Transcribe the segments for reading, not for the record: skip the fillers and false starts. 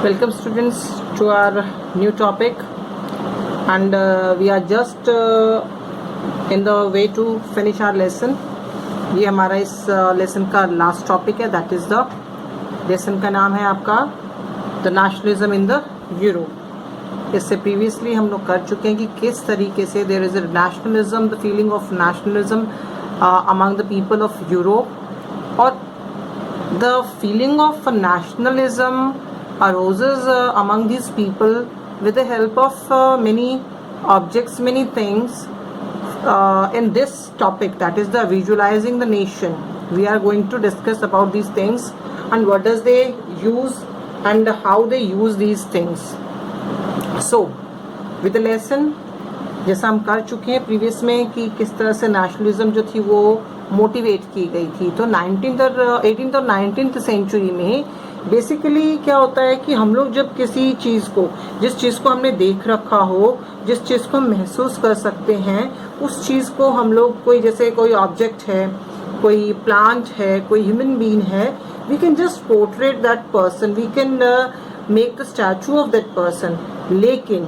Welcome students to our new topic, and we are just in the way to finish our lesson. ये हमारा इस lesson का last topic है. That is the lesson का नाम है आपका the nationalism in the Europe. इससे प्रीवियसली हम लोग कर चुके हैं कि किस तरीके से there is a nationalism, the feeling of nationalism among the people of Europe, और the feeling of nationalism arises among these people with the help of many objects, many things. In this topic, that is the visualizing the nation, we are going to discuss about these things and what does they use and how they use these things. So with the lesson, जैसा हम कर चुके हैं previous में कि किस तरह से नेशनलिज्म जो थी वो मोटिवेट की गई थी. तो 18th और 19th सेंचुरी में बेसिकली क्या होता है कि हम लोग जब किसी चीज़ को, जिस चीज़ को हमने देख रखा हो, जिस चीज़ को हम महसूस कर सकते हैं, उस चीज़ को हम लोग कोई, जैसे कोई ऑब्जेक्ट है, कोई प्लांट है, कोई ह्यूमन बीइंग है, we can just portrait that person, we can make the statue of that person. लेकिन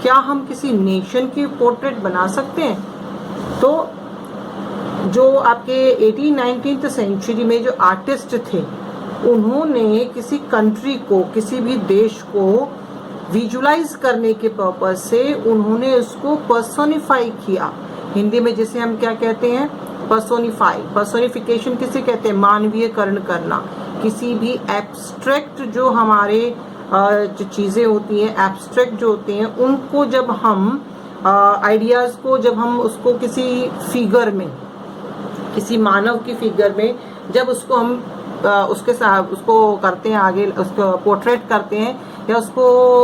क्या हम किसी नेशन की पोर्ट्रेट बना सकते हैं? तो जो आपके 18th-19th सेंचुरी में जो आर्टिस्ट थे, उन्होंने किसी कंट्री को, किसी भी देश को विजुलाइज करने के पर्पज से उन्होंने उसको पर्सोनिफाई किया. हिंदी में जिसे हम क्या कहते हैं, पर्सोनिफाई. पर्सोनिफिकेशन किसे कहते हैं? मानवीयकरण करना. किसी भी एब्स्ट्रैक्ट जो हमारे जो चीज़ें होती हैं, एब्स्ट्रैक्ट जो होती हैं, उनको जब हम आइडियाज़ को जब हम उसको किसी फिगर में, किसी मानव की फिगर में जब उसको हम उसके साथ उसको करते हैं, आगे उसको पोर्ट्रेट करते हैं या उसको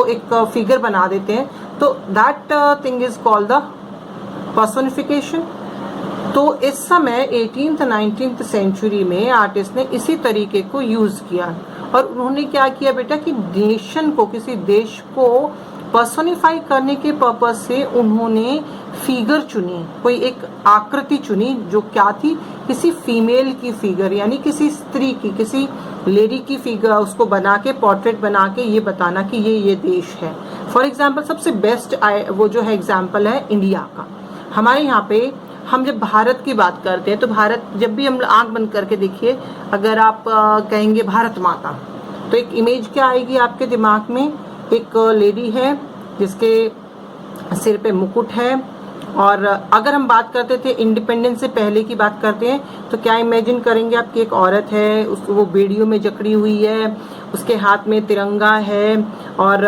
एक फिगर बना देते हैं, तो that thing is called the personification. तो इस समय 18th-19th सेंचुरी में आर्टिस्ट ने इसी तरीके को यूज किया, और उन्होंने क्या किया बेटा कि नेशन को, किसी देश को पर्सोनिफाई करने के पर्पज से उन्होंने फिगर चुनी, कोई एक आकृति चुनी जो क्या थी, किसी फीमेल की फिगर, यानी किसी स्त्री की, किसी लेडी की फिगर, उसको बना के, पोर्ट्रेट बना के ये बताना कि ये देश है. फॉर एग्जांपल सबसे बेस्ट वो जो है एग्जांपल है इंडिया का. हमारे यहाँ पे हम जब भारत की बात करते हैं तो भारत, जब भी हम आंख बंद करके देखिए, अगर आप कहेंगे भारत माता, तो एक इमेज क्या आएगी आपके दिमाग में? एक लेडी है जिसके सिर पे मुकुट है. और अगर हम बात करते थे इंडिपेंडेंस से पहले की बात करते हैं, तो क्या इमेजिन करेंगे आपकी? एक औरत है, वो बेड़ियों में जकड़ी हुई है, उसके हाथ में तिरंगा है, और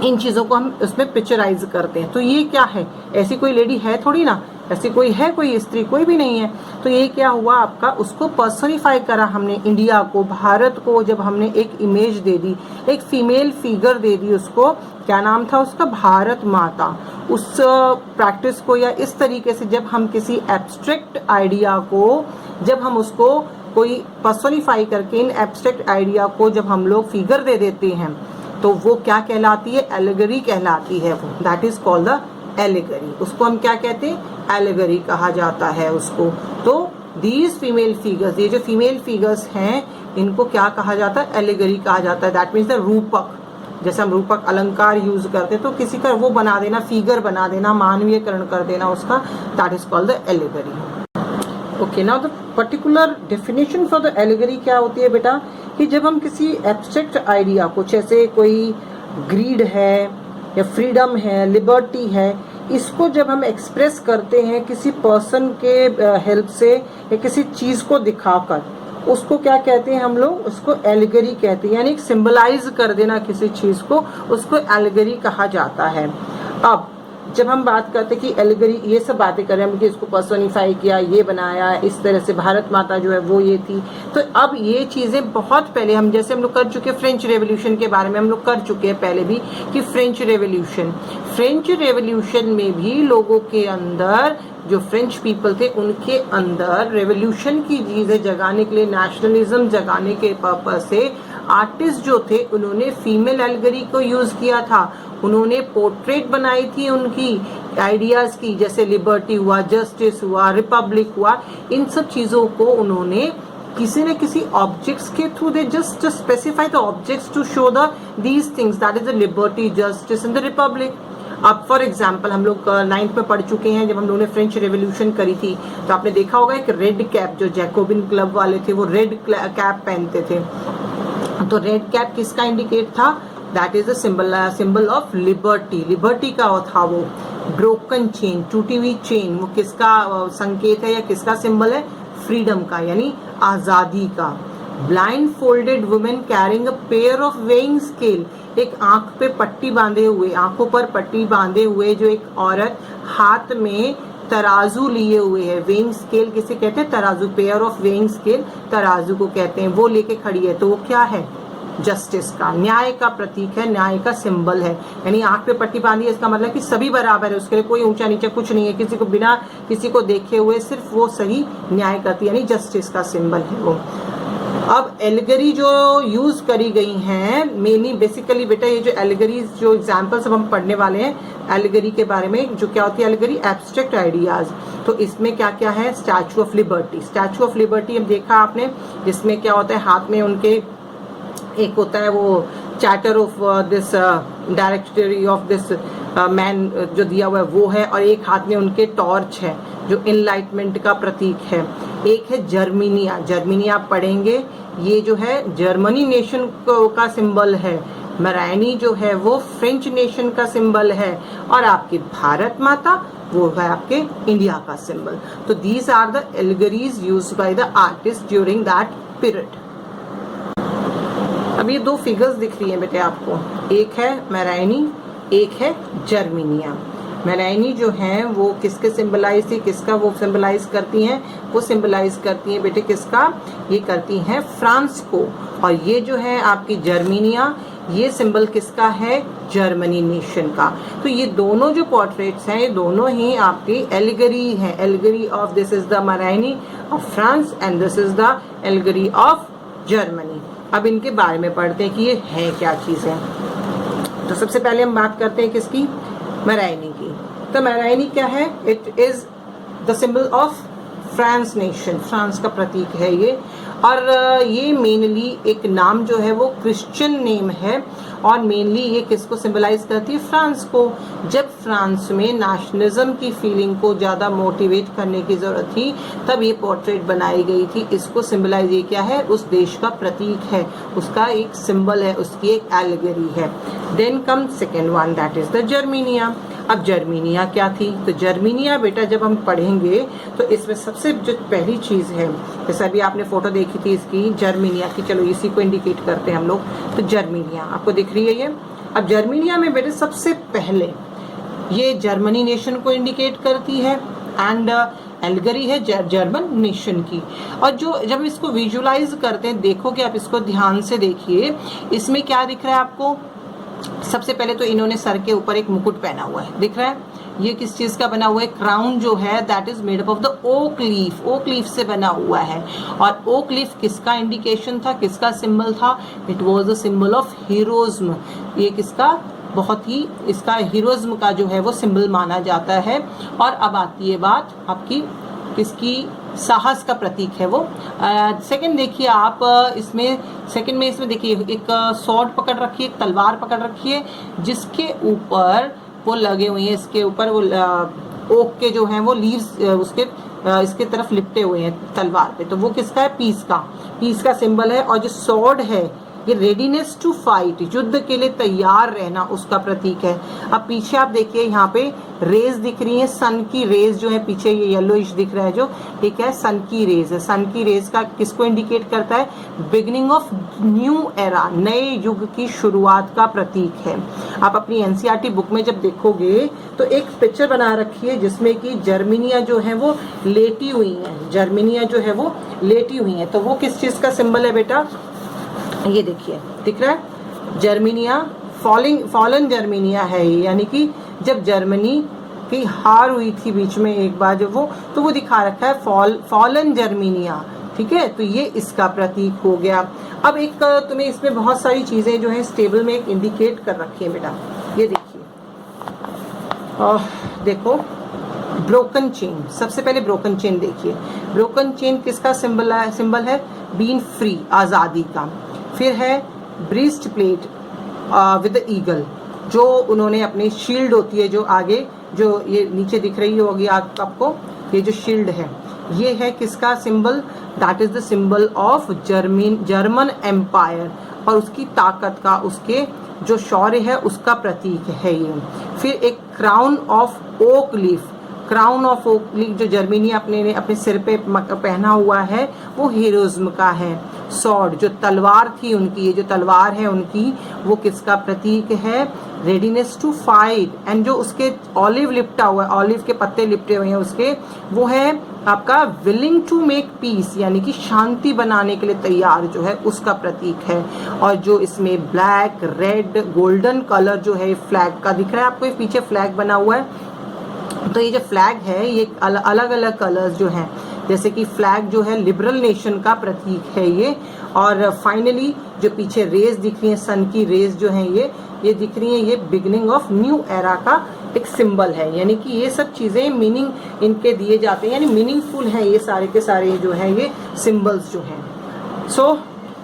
इन चीज़ों को हम उसमें पिक्चराइज करते हैं. तो ये क्या है? ऐसी कोई लेडी है थोड़ी ना, ऐसी कोई है, कोई स्त्री कोई भी नहीं है. तो ये क्या हुआ आपका, उसको पर्सोनिफाई करा हमने, इंडिया को, भारत को जब हमने एक इमेज दे दी, एक फीमेल फिगर दे दी, उसको क्या नाम था उसका? भारत माता. उस प्रैक्टिस को, या इस तरीके से जब हम किसी एब्स्ट्रैक्ट आइडिया को, जब हम उसको कोई पर्सोनिफाई करके इन एब्स्ट्रैक्ट आइडिया को जब हम लोग फिगर दे देते हैं, तो वो क्या कहलाती है? एलिगरी कहलाती है. वो that is called the allegory. उसको हम क्या कहते हैं? एलिगरी कहा जाता है उसको. तो दीज फीमेल फिगर्स, ये जो फीमेल फिगर्स हैं, इनको क्या कहा जाता है? एलिगरी कहा जाता है. दैट मीन्स द रूपक. जैसे हम रूपक अलंकार यूज करते हैं, तो किसी का वो बना देना, फिगर बना देना, मानवीयकरण कर देना उसका, that is called the allegory. Okay, now the particular definition for the allegory क्या होती है बेटा? कि जब हम किसी एब्स्ट्रैक्ट आइडिया को, जैसे कोई ग्रीड है या फ्रीडम है, लिबर्टी है, इसको जब हम एक्सप्रेस करते हैं किसी पर्सन के हेल्प से या किसी चीज को दिखाकर, उसको क्या कहते हैं हम लोग? उसको एलिगरी कहते हैं. यानी एक सिंबलाइज कर देना किसी चीज को, उसको एलिगरी कहा जाता है. अब जब हम बात करते हैं कि एलिगरी, ये सब बातें करें हम कि इसको पर्सोनिफाई किया, ये बनाया, इस तरह से भारत माता जो है वो ये थी. तो अब ये चीज़ें बहुत पहले हम, जैसे हम लोग कर चुके हैं फ्रेंच रेवोल्यूशन के बारे में हम लोग कर चुके हैं पहले भी, कि फ्रेंच रेवोल्यूशन में भी लोगों के अंदर, जो फ्रेंच पीपल थे उनके अंदर रेवोल्यूशन की चीज़ें जगाने के लिए, नेशनलिज्म जगाने के पर्पज से आर्टिस्ट जो थे उन्होंने फीमेल एलिगरी को यूज किया था. उन्होंने पोर्ट्रेट बनाई थी उनकी आइडियाज की, जैसे लिबर्टी हुआ, जस्टिस हुआ, रिपब्लिक हुआ, इन सब चीजों को उन्होंने किसी न किसी ऑब्जेक्ट्स के through they just specify the objects to show the these things, that is the liberty, justice and the republic. अब फॉर एग्जाम्पल हम लोग 9th में पढ़ चुके हैं, जब हम लोगों ने फ्रेंच रेवोल्यूशन करी थी, तो आपने देखा होगा एक रेड कैप, जो जैकोबिन क्लब वाले थे वो रेड कैप पहनते थे। तो रेड कैप किसका इंडिकेट था? That is the symbol of liberty. Liberty का था वो। ब्रोकन चेन, टूटी हुई चेन, वो किसका संकेत है या किसका सिंबल है? फ्रीडम का, यानी आजादी का। Blind folded women carrying a pair of weighing scale, एक आंख पे पट्टी बांधे हुए, आंखों पर पट्टी बांधे हुए जो एक औरत हाथ में तराजू लिए हुए है। वेइंग स्केल किसे कहते हैं? तराजू। पेयर ऑफ वेइंग स्केल तराजू को कहते हैं। वो लेके खड़ी है, तो वो क्या है? जस्टिस का, न्याय का प्रतीक है, न्याय का सिंबल है। यानी आंख पे पट्टी बांधी है, इसका मतलब कि सभी बराबर है, उसके लिए कोई ऊंचा नीचा कुछ नहीं है, किसी को बिना किसी को देखे हुए सिर्फ वो सही न्याय करती है, यानी जस्टिस का सिंबल है वो। अब एलिगरी जो यूज करी गई हैं मेनली, बेसिकली बेटा ये जो एलिगरीज जो एग्जांपल्स अब हम पढ़ने वाले हैं एलिगरी के बारे में, जो क्या होती है एलिगरी? Abstract ideas. तो इसमें क्या क्या है? Statue of liberty. Statue of liberty अब देखा आपने, जिसमें क्या होता है हाथ में उनके एक होता है वो charter of this directory of this man जो दिया हुआ है वो है, और एक हाथ में उनके टॉर्च है जो इनलाइटमेंट का प्रतीक है। एक है जर्मीनिया। जर्मीनिया आप पढ़ेंगे, ये जो है जर्मनी नेशन का सिंबल है। मरायनी जो है वो फ्रेंच नेशन का सिंबल है, और आपकी भारत माता वो है आपके इंडिया का सिंबल। तो these are the allegories used by the artist during that period. अब ये दो फिगर्स दिख रही हैं बेटे आपको, एक है मैराइनी, एक है जर्मीनिया। मैराइनी जो है वो किसके सिंबलाइज थी, किसका वो सिंबलाइज करती हैं? वो सिंबलाइज करती हैं बेटे किसका? ये करती हैं फ्रांस को। और ये जो है आपकी जर्मीनिया, ये सिंबल किसका है? जर्मनी नेशन का। तो ये दोनों जो पोर्ट्रेट्स हैं ये दोनों ही आपकी एलिगरी हैं। Allegory of this is the Marianne of France and this is the allegory of Germany. अब इनके बारे में पढ़ते हैं कि ये है क्या चीज़ है। तो सबसे पहले हम बात करते हैं किसकी? मैराइनी की। तो मैराइनी क्या है? It is the symbol of France nation, France का प्रतीक है ये। और ये मेनली एक नाम जो है वो क्रिश्चियन नेम है, और मेनली ये किसको सिंबलाइज करती है? फ्रांस को। जब फ्रांस में नेशनलिज्म की फीलिंग को ज़्यादा मोटिवेट करने की ज़रूरत थी, तब ये पोर्ट्रेट बनाई गई थी। इसको सिंबलाइज, ये क्या है? उस देश का प्रतीक है, उसका एक सिंबल है, उसकी एक एलिगरी है। Then come second one, that is the Germania. अब जर्मीनिया क्या थी? तो जर्मीनिया बेटा जब हम पढ़ेंगे तो इसमें सबसे जो पहली चीज़ है, जैसे अभी आपने फोटो देखी थी इसकी जर्मीनिया की, चलो इसी को इंडिकेट करते हैं हम लोग। तो जर्मीनिया आपको दिख रही है ये। अब जर्मीनिया में बेटे सबसे पहले ये जर्मनी नेशन को इंडिकेट करती है, एंड एलिगरी है जर्मन नेशन की। और जो जब इसको विजुलाइज करते हैं, देखोगे आप इसको ध्यान से देखिए, इसमें क्या दिख रहा है आपको? सबसे पहले तो इन्होंने सर के ऊपर एक मुकुट पहना हुआ है, दिख रहा है? ये किस चीज का बना हुआ है? क्राउन जो है that is made up of the oak leaf. Oak leaf से बना हुआ है। और ओक लीफ किसका इंडिकेशन था, किसका सिंबल था? It was the symbol of heroism. ये किसका? बहुत ही इसका हीरोइज्म का जो है वो सिंबल माना जाता है। और अब आती है बात आपकी किसकी? साहस का प्रतीक है वो। सेकंड देखिए आप, इसमें सेकंड में इसमें देखिए एक स्वॉर्ड पकड़ रखी है, एक तलवार पकड़ रखी है, जिसके ऊपर वो लगे हुए हैं, इसके ऊपर वो ओक के जो हैं वो लीव्स उसके इसके तरफ लिपटे हुए हैं तलवार पे। तो वो किसका है? पीस का सिंबल है। और जो स्वॉर्ड है ये रेडीनेस टू फाइट, युद्ध के लिए तैयार रहना, उसका प्रतीक है। अब पीछे आप देखिए यहाँ पे रेज दिख रही है, सन की रेज जो है पीछे ये येलोइश दिख रहा है, जो ये क्या है? सन की रेज है। सन की रेज का किसको इंडिकेट करता है? बिगिनिंग ऑफ न्यू एरा, नए युग की शुरुआत का प्रतीक है। आप अपनी एनसीईआरटी बुक में जब देखोगे तो एक पिक्चर बना रखी है जिसमें कि जर्मीनिया जो है वो लेटी हुई है। जर्मीनिया जो है वो लेटी हुई है। तो वो किस चीज का सिंबल है बेटा? ये देखिए दिख रहा है, जर्मीनिया फॉलन जर्मीनिया है ये, यानी कि जब जर्मनी की हार हुई थी बीच में एक बार जो वो, तो वो दिखा रखा है फॉलन जर्मीनिया। ठीक है, तो ये इसका प्रतीक हो गया। अब एक तुम्हें इसमें बहुत सारी चीजें जो है इस टेबल में एक इंडिकेट कर रखी है बेटा, ये देखिए। देखो ब्रोकन चेन, सबसे पहले ब्रोकन चेन देखिए। ब्रोकन चेन किसका सिंबल है? बीन फ्री, आज़ादी का। फिर है ब्रीस्ट प्लेट विद ईगल, जो उन्होंने अपनी शील्ड होती है जो आगे जो ये नीचे दिख रही होगी आपको, ये जो शील्ड है ये है किसका symbol, that is the symbol of German empire, और उसकी ताकत का, उसके जो शौर्य है उसका प्रतीक है ये। फिर एक crown of oak leaf, crown of oak leaf जो जर्मनी अपने सिर पे पहना हुआ है वो हीरोइज्म का है। सॉर्ड जो तलवार थी उनकी, ये जो तलवार है उनकी, वो किसका प्रतीक है, रेडीनेस टू फाइट। एंड जो उसके ऑलिव लिपटा हुआ है, ऑलिव के पत्ते लिपटे हुए हैं उसके, वो है आपका विलिंग टू मेक पीस, यानी कि शांति बनाने के लिए तैयार जो है उसका प्रतीक है। और जो इसमें ब्लैक, रेड, गोल्डन कलर जो है फ्लैग का दिख रहा है आपको, पीछे फ्लैग बना हुआ है। तो ये जो फ्लैग है ये अलग अलग कलर्स जो हैं, जैसे कि फ्लैग जो है लिबरल नेशन का प्रतीक है ये। और फाइनली जो पीछे रेज दिख रही है, सन की रेज जो है ये दिख रही है, ये बिगिनिंग ऑफ न्यू एरा का एक सिंबल है। यानी कि ये सब चीजें मीनिंग इनके दिए जाते हैं, यानी मीनिंगफुल है ये सारे के सारे जो है ये सिंबल्स जो हैं। सो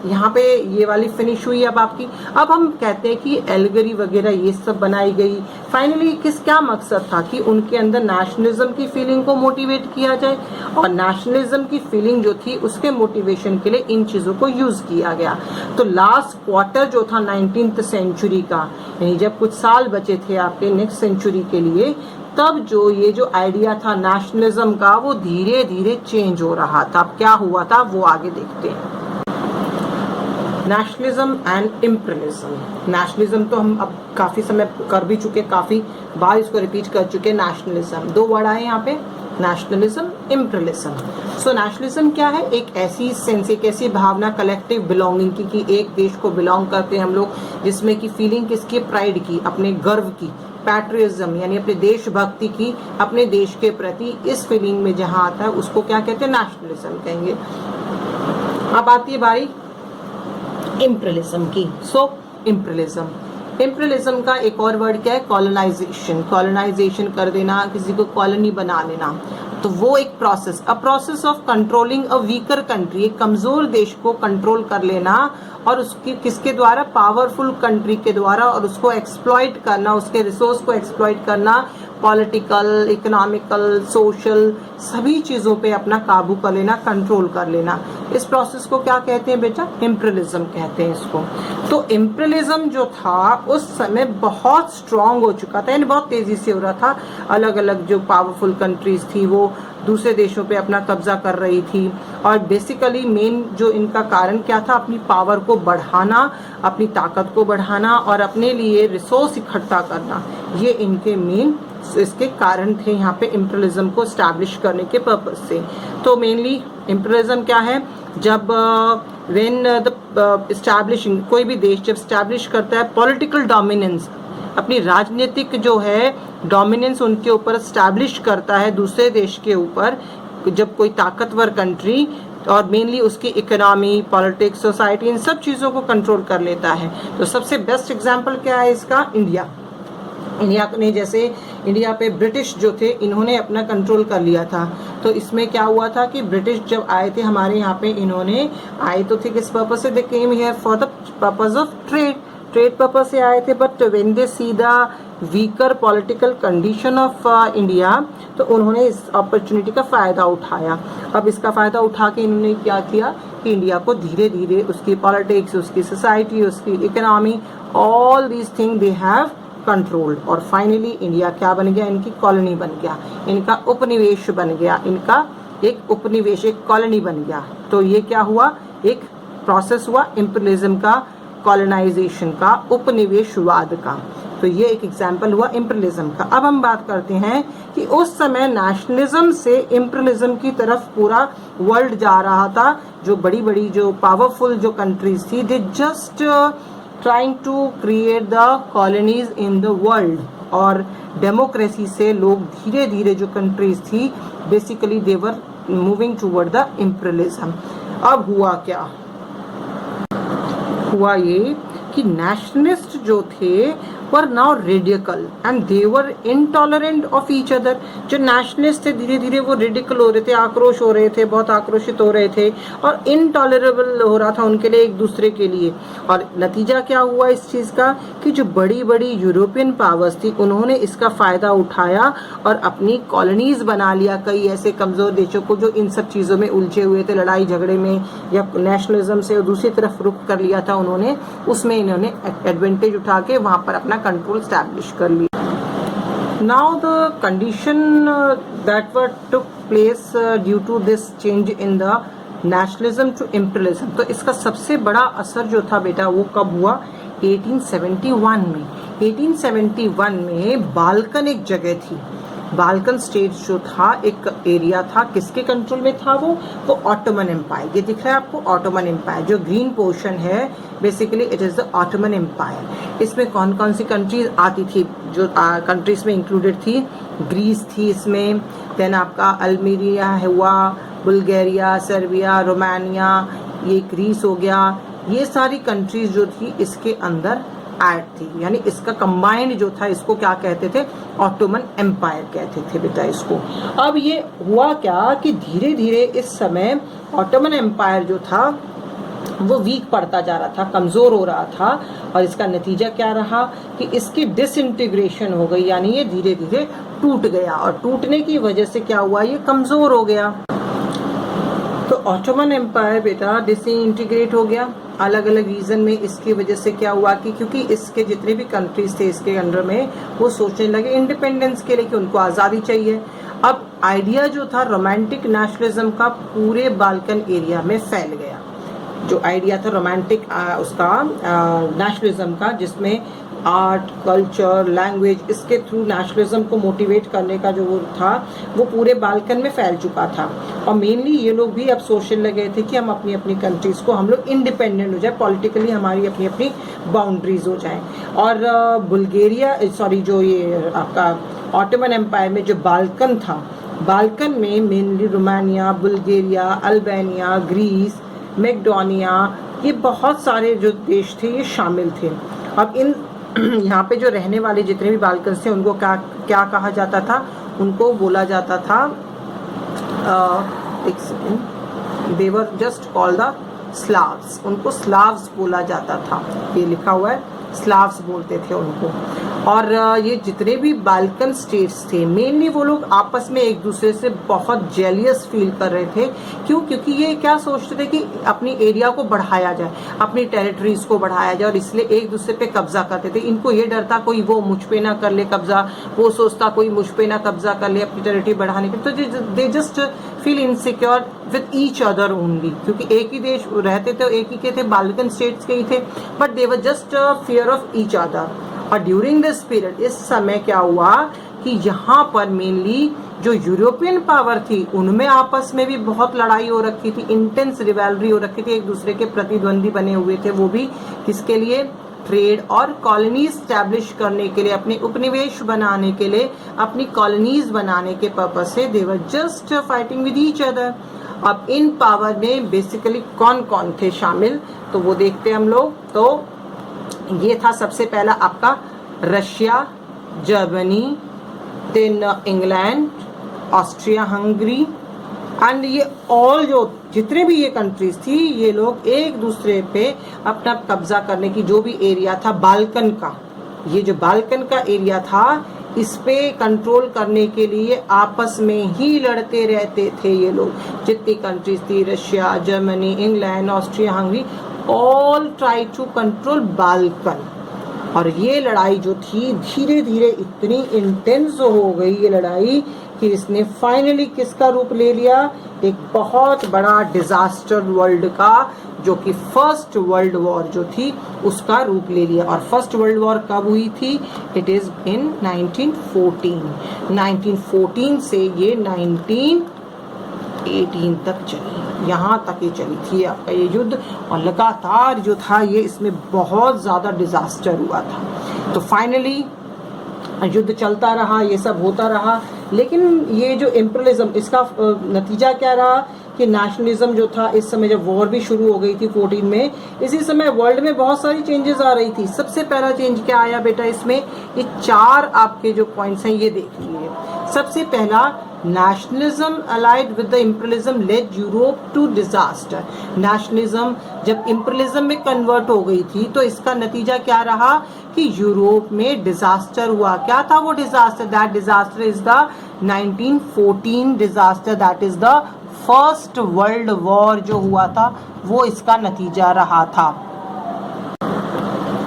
यहाँ पे ये वाली फिनिश हुई अब आपकी। अब हम कहते हैं कि एलगरी वगैरह ये सब बनाई गई। फाइनली क्या मकसद था कि उनके अंदर नेशनलिज्म की फीलिंग को मोटिवेट किया जाए, और नेशनलिज्म की फीलिंग जो थी उसके मोटिवेशन के लिए इन चीजों को यूज किया गया। तो लास्ट क्वार्टर जो था 19th सेंचुरी का, यानी जब कुछ साल बचे थे आपके नेक्स्ट सेंचुरी के लिए, तब ये जो आइडिया था नेशनलिज्म का वो धीरे धीरे चेंज हो रहा था। अब क्या हुआ था वो आगे देखते हैं। Nationalism and imperialism. नेशनलिज्म तो हम अब काफी समय कर भी चुके, काफी बार इसको रिपीट कर चुके। नेशनलिज्म दो वर्ड आए यहाँ पे, नेशनलिज्म, इम्पीरियलिज्म। सो नेशनलिज्म क्या है, एक ऐसी सेंस, एक ऐसी भावना कलेक्टिव बिलोंगिंग की कि एक देश को बिलोंग करते हैं हम लोग, जिसमें की फीलिंग किसकी, प्राइड की, अपने गर्व की, पैट्रियटिज्म यानी अपने देशभक्ति की, अपने देश के प्रति इस फीलिंग में जहाँ आता है उसको क्या कहते हैं, नेशनलिज्म कहेंगे। अब आती है बारी इम्पीरियलिज्म की। सो इम्पीरियलिज्म का एक और वर्ड क्या है, कॉलोनाइजेशन। कॉलोनाइजेशन कर देना, किसी को कॉलोनी बना लेना। तो वो एक process, a process of controlling a weaker country, एक कमजोर देश को कंट्रोल कर लेना, और उसकी किसके द्वारा, पावरफुल कंट्री के द्वारा, और उसको एक्सप्लॉइट करना, उसके रिसोर्स को एक्सप्लॉइट करना, पॉलिटिकल, इकोनॉमिकल, सोशल सभी चीजों पे अपना काबू कर लेना, कंट्रोल कर लेना। इस प्रोसेस को क्या कहते हैं बेटा, इम्पीरियलिज्म कहते हैं इसको। तो इम्पीरियलिज्म जो था उस समय बहुत स्ट्रांग हो चुका था, यानी बहुत तेजी से हो रहा था। अलग अलग जो पावरफुल कंट्रीज थी वो दूसरे देशों पे अपना कब्जा कर रही थी, और बेसिकली मेन जो इनका कारण क्या था, अपनी पावर को बढ़ाना, अपनी ताकत को बढ़ाना, और अपने लिए रिसोर्स इकट्ठा करना। ये इनके मेन इसके कारण थे यहाँ पे इम्पीरियलिज्म को स्टैब्लिश करने के पर्पज से। तो मेनली इम्पीरियलिज्म क्या है, जब व्हेन द एस्टैब्लिशिंग, कोई भी देश जब स्टैब्लिश करता है पॉलिटिकल डोमिनेंस, अपनी राजनीतिक जो है डोमिनेंस उनके ऊपर स्टैब्लिश करता है दूसरे देश के ऊपर, जब कोई ताकतवर कंट्री, और मेनली उसकी इकोनॉमी, पॉलिटिक्स, सोसाइटी, इन सब चीज़ों को कंट्रोल कर लेता है। तो सबसे बेस्ट एग्जाम्पल क्या है इसका, इंडिया। इंडिया ने, जैसे इंडिया पे ब्रिटिश जो थे इन्होंने अपना कंट्रोल कर लिया था। तो इसमें क्या हुआ था कि ब्रिटिश जब आए थे हमारे यहाँ पे, इन्होंने आए तो थे किस पर्पज से, they came here for the purpose of trade purpose से आए थे। But when they see the weaker political condition of India, तो उन्होंने इस अपॉर्चुनिटी का फायदा उठाया। अब इसका फायदा उठा के इन्होंने क्या किया कि इंडिया को धीरे धीरे उसकी पॉलिटिक्स, उसकी सोसाइटी, उसकी economy, all these thing they have controlled. और फाइनली इंडिया क्या बन गया, इनकी कॉलोनी बन गया, इनका उपनिवेश बन गया, इनका एक उपनिवेश, एक कॉलोनी बन गया। तो ये क्या हुआ, एक प्रोसेस हुआ इम्पीरियलिज्म का, कॉलोनाइजेशन का, उपनिवेशवाद का। तो ये एक एग्जाम्पल हुआ इम्पीरियलिज्म का। अब हम बात करते हैं कि उस समय नेशनलिज्म से इम्पीरियलिज्म की तरफ पूरा वर्ल्ड जा रहा था। जो बड़ी बड़ी जो पावरफुल जो कंट्रीज थी, they just trying to create the colonies in the world, और डेमोक्रेसी से लोग धीरे धीरे जो कंट्रीज थी basically they were moving toward the imperialism. अब हुआ क्या, हुआ ये कि नेशनलिस्ट जो थे were now radical and they were intolerant of each other. जो नेशनलिस्ट थे धीरे धीरे वो रेडिकल हो रहे थे, आक्रोश हो रहे थे, बहुत आक्रोशित हो रहे थे और इनटॉलरेबल हो रहा था उनके लिए एक दूसरे के लिए। और नतीजा क्या हुआ इस चीज़ का कि जो बड़ी बड़ी यूरोपियन पावर्स थी उन्होंने इसका फ़ायदा उठाया और अपनी कॉलोनीज बना लिया कई ऐसे कमज़ोर देशों को जो इन सब चीज़ों में उलझे हुए थे, लड़ाई झगड़े में या नेशनलिज्म से दूसरी तरफ रुख कर लिया था उन्होंने, उसमें इन्होंने एडवांटेज उठा के वहाँ पर अपना कंट्रोल स्टैब्लिश कर लिया। Now the condition that were took place due to this change in the nationalism to imperialism, तो इसका सबसे बड़ा असर जो था बेटा वो कब हुआ? 1871 में। 1871 में बाल्कन एक जगह थी, बाल्कन स्टेट जो था एक एरिया था, किसके कंट्रोल में था वो ऑटोमन एम्पायर। ये दिख रहा है आपको ऑटोमन एम्पायर, जो ग्रीन पोर्शन है basically it is the Ottoman empire. इसमें कौन कौन सी कंट्रीज आती थी? जो कंट्रीज में इंक्लूडेड थी, ग्रीस थी इसमें, देन आपका अल्मीरिया हुआ, बुल्गारिया, सर्बिया, रोमानिया, ये ग्रीस हो गया, ये सारी कंट्रीज जो थी इसके अंदर ऐड थी। यानी इसका कंबाइंड जो था इसको क्या कहते थे? ऑटोमन एम्पायर कहते थे बेटा इसको। अब ये हुआ क्या कि धीरे धीरे इस समय ऑटोमन एम्पायर जो था वो वीक पड़ता जा रहा था, कमज़ोर हो रहा था और इसका नतीजा क्या रहा कि इसकी डिसइंटीग्रेशन हो गई, यानी ये धीरे धीरे टूट गया और टूटने की वजह से क्या हुआ? ये कमज़ोर हो गया। तो ऑटोमन एम्पायर बेटा डिसइंटीग्रेट हो गया अलग अलग रीजन में। इसकी वजह से क्या हुआ कि क्योंकि इसके जितने भी कंट्रीज थे इसके अंडर में वो सोचने लगे इंडिपेंडेंस के लिए कि उनको आज़ादी चाहिए। अब आइडिया जो था रोमांटिक नेशनलिज्म का पूरे बाल्कन एरिया में फैल गया। जो आइडिया था रोमांटिक उसका नेशनलिज्म का, जिसमें आर्ट, कल्चर, लैंग्वेज, इसके थ्रू नेशनलिज्म को मोटिवेट करने का जो वो था वो पूरे बाल्कन में फैल चुका था। और मेनली ये लोग भी अब सोचने लगे थे कि हम अपनी अपनी कंट्रीज़ को हम लोग इंडिपेंडेंट हो जाए, पॉलिटिकली हमारी अपनी अपनी बाउंड्रीज हो जाएं। और बुल्गारिया जो ये आपका ऑटोमन एम्पायर में जो बाल्कन था, बाल्कन में mainly Romania, Bulgaria, Albania, Greece, Macedonia, ये बहुत सारे जो देश थे ये शामिल थे। अब इन यहाँ पे जो रहने वाले जितने भी बाल्कन थे उनको क्या कहा जाता था? उनको बोला जाता था एक second, they were just called the Slavs, उनको स्लाव्स बोला जाता था। ये लिखा हुआ है, स्लाव्स बोलते थे उनको। और ये जितने भी बाल्कन स्टेट्स थे मेनली वो लोग आपस में एक दूसरे से बहुत जेलियस फील कर रहे थे। क्यों? क्योंकि ये क्या सोचते थे कि अपनी एरिया को बढ़ाया जाए, अपनी टेरिटरीज को बढ़ाया जाए और इसलिए एक दूसरे पे कब्जा करते थे। इनको ये डर था कोई वो मुझ पे ना कर ले कब्जा, वो सोचता कोई मुझ पे ना कब्जा कर ले अपनी टेरिटरी बढ़ाने के। तो they just feel insecure with each other only, क्योंकि एक ही देश रहते थे, एक ही के थे, बाल्कन स्टेट्स के ही थे, but they were just fear of each other. और ड्यूरिंग दिस पीरियड इस समय क्या हुआ कि यहाँ पर मेनली जो यूरोपियन पावर थी उनमें आपस में भी बहुत लड़ाई हो रखी थी, इंटेंस रिवैलरी हो रखी थी, एक दूसरे के प्रतिद्वंदी बने हुए थे। वो भी किसके लिए? ट्रेड और कॉलोनीज स्टैब्लिश करने के लिए, अपने उपनिवेश बनाने के लिए, अपनी कॉलोनीज बनाने के पर्पज से they were just fighting with each other. अब इन पावर में बेसिकली कौन कौन थे शामिल तो वो देखते हैं हम लोग। तो ये था सबसे पहला आपका Russia, Germany, then England, Austria Hungary and ये ऑल जो जितने भी ये कंट्रीज थी ये लोग एक दूसरे पे अपना कब्जा करने की जो भी एरिया था बाल्कन का, ये जो बाल्कन का एरिया था इस पे कंट्रोल करने के लिए आपस में ही लड़ते रहते थे ये लोग। जितनी कंट्रीज थी Russia, Germany, England, Austria Hungary, all try to control Balkan. और ये लड़ाई जो थी धीरे धीरे इतनी इंटेंस हो गई ये लड़ाई कि इसने फाइनली किसका रूप ले लिया? एक बहुत बड़ा डिजास्टर वर्ल्ड का, जो कि फर्स्ट वर्ल्ड वॉर जो थी उसका रूप ले लिया। और फर्स्ट वर्ल्ड वॉर कब हुई थी? It is in 1914। 1914 से ये 1918 तक चली, यहाँ तक ये चली थी आपका ये युद्ध। और लगातार जो था ये इसमें बहुत ज़्यादा डिजास्टर हुआ था। तो फाइनली युद्ध चलता रहा, ये सब होता रहा, लेकिन ये जो इम्पीरियलिज्म इसका नतीजा क्या रहा कि नेशनलिज्म जो था, इस समय जब वॉर भी शुरू हो गई थी 14 में, इसी समय वर्ल्ड में बहुत सारी चेंजेस आ रही थी। सबसे पहला चेंज क्या आया बेटा इसमें, ये 4 आपके जो पॉइंट्स हैं ये देख लीजिए। सबसे पहला, nationalism allied with the imperialism led Europe to disaster. Nationalism जब इंपीरियलिज्म में कन्वर्ट हो गई थी तो इसका नतीजा क्या रहा कि यूरोप में डिजास्टर हुआ। क्या था वो disaster? That disaster is the 1914 disaster, that is the first world war जो हुआ था वो इसका नतीजा रहा था।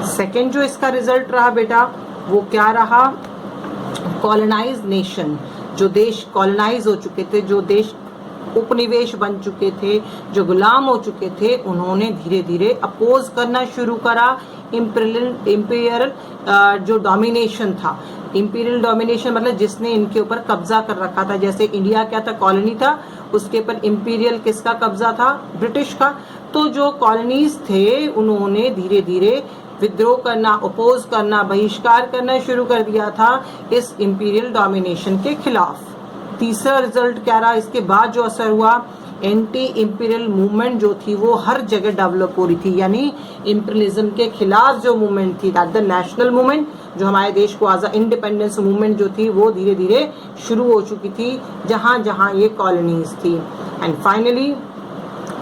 सेकेंड जो इसका रिजल्ट रहा बेटा वो क्या रहा, कॉलोनाइज नेशन, जो देश कॉलोनाइज हो चुके थे, जो देश उपनिवेश बन चुके थे, जो गुलाम हो चुके थे, उन्होंने धीरे धीरे अपोज करना शुरू करा इंपीरियल जो डोमिनेशन था। इंपीरियल डोमिनेशन मतलब जिसने इनके ऊपर कब्जा कर रखा था। जैसे इंडिया क्या था, कॉलोनी था, उसके ऊपर इंपीरियल किसका कब्जा था, ब्रिटिश का। तो जो कॉलोनीज थे उन्होंने धीरे धीरे विद्रोह करना, अपोज करना, बहिष्कार करना शुरू कर दिया था इस इंपीरियल डोमिनेशन के खिलाफ। तीसरा रिजल्ट क्या रहा, इसके बाद जो असर हुआ, एंटी इंपीरियल मूवमेंट जो थी वो हर जगह डेवलप हो रही थी। यानी इंपीरियलिज्म के खिलाफ जो मूवमेंट थी, दैट द नेशनल मूवमेंट, जो हमारे देश को एज अ इंडिपेंडेंस मूवमेंट जो थी वो धीरे धीरे शुरू हो चुकी थी जहां जहां ये कॉलोनीज थी। And finally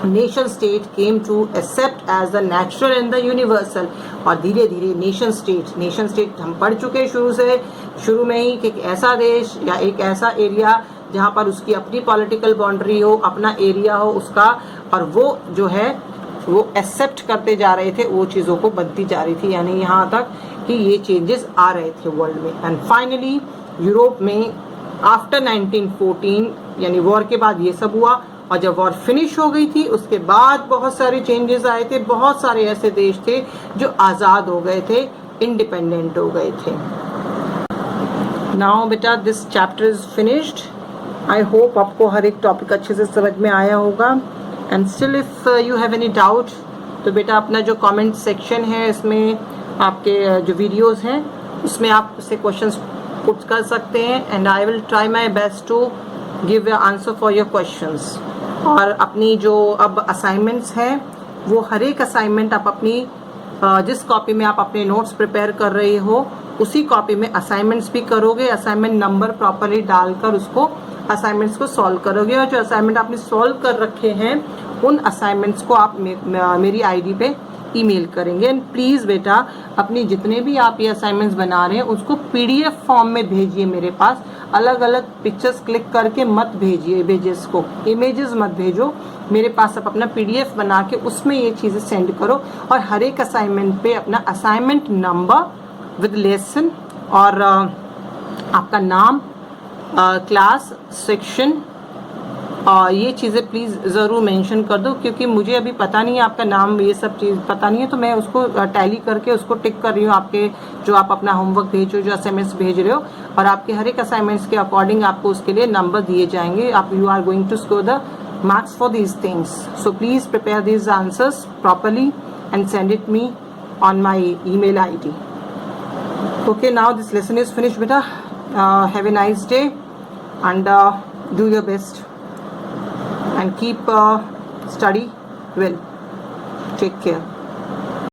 nation state came to accept as the natural and the universal. और धीरे धीरे नेशन स्टेट हम पढ़ चुके हैं शुरू में ही कि एक ऐसा देश या एक ऐसा एरिया जहां पर उसकी अपनी पॉलिटिकल बाउंड्री हो, अपना एरिया हो उसका, और वो जो है वो एक्सेप्ट करते जा रहे थे, वो चीज़ों को बनती जा रही थी। यानी यहाँ तक कि ये चेंजेस आ रहे थे वर्ल्ड में। एंड फाइनली यूरोप में आफ्टर 1914 यानी वॉर के बाद ये सब हुआ, और जब वॉर फिनिश हो गई थी उसके बाद बहुत सारे चेंजेस आए थे। बहुत सारे ऐसे देश थे जो आज़ाद हो गए थे, इंडिपेंडेंट हो गए थे। नाउ बेटा this chapter is finished. I hope आपको हर एक टॉपिक अच्छे से समझ में आया होगा। And still if you have any doubt तो बेटा अपना जो कमेंट सेक्शन है इसमें आपके जो वीडियोस हैं उसमें आप उससे क्वेश्चंस पुट कर सकते हैं, and I will try my best to give you answer for your questions. और अपनी जो अब असाइनमेंट्स हैं वो हर एक असाइनमेंट आप अपनी जिस कॉपी में आप अपने नोट्स प्रिपेयर कर रहे हो उसी कॉपी में असाइनमेंट्स भी करोगे। असाइनमेंट नंबर प्रॉपरली डालकर उसको असाइनमेंट्स को सॉल्व करोगे, और जो असाइनमेंट आपने सॉल्व कर रखे हैं उन असाइनमेंट्स को आप मेरी आईडी पे ईमेल करेंगे। एंड प्लीज़ बेटा अपनी जितने भी आप ये असाइनमेंट्स बना रहे हैं उसको पीडीएफ फॉर्म में भेजिए मेरे पास। अलग अलग पिक्चर्स क्लिक करके मत भेजिए, इमेजेस मत भेजो मेरे पास। आप अपना पीडीएफ बना के उसमें ये चीज़ें सेंड करो, और हर एक असाइनमेंट पे अपना असाइनमेंट नंबर विद लेसन और आपका नाम, क्लास, सेक्शन, और ये चीज़ें प्लीज़ ज़रूर मेंशन कर दो, क्योंकि मुझे अभी पता नहीं है आपका नाम, ये सब चीज़ पता नहीं है, तो मैं उसको टैली करके उसको टिक कर रही हूँ आपके जो आप अपना होमवर्क भेजो, जो असाइनमेंट्स भेज रहे हो, और आपके हर एक असाइनमेंट्स के अकॉर्डिंग आपको उसके लिए नंबर दिए जाएंगे। आप you are going to score the marks for these things. So please prepare these answers properly and send it me on my email ID. Okay, now this lesson is finished beta. Have a nice day and do your best and keep study well. Take care.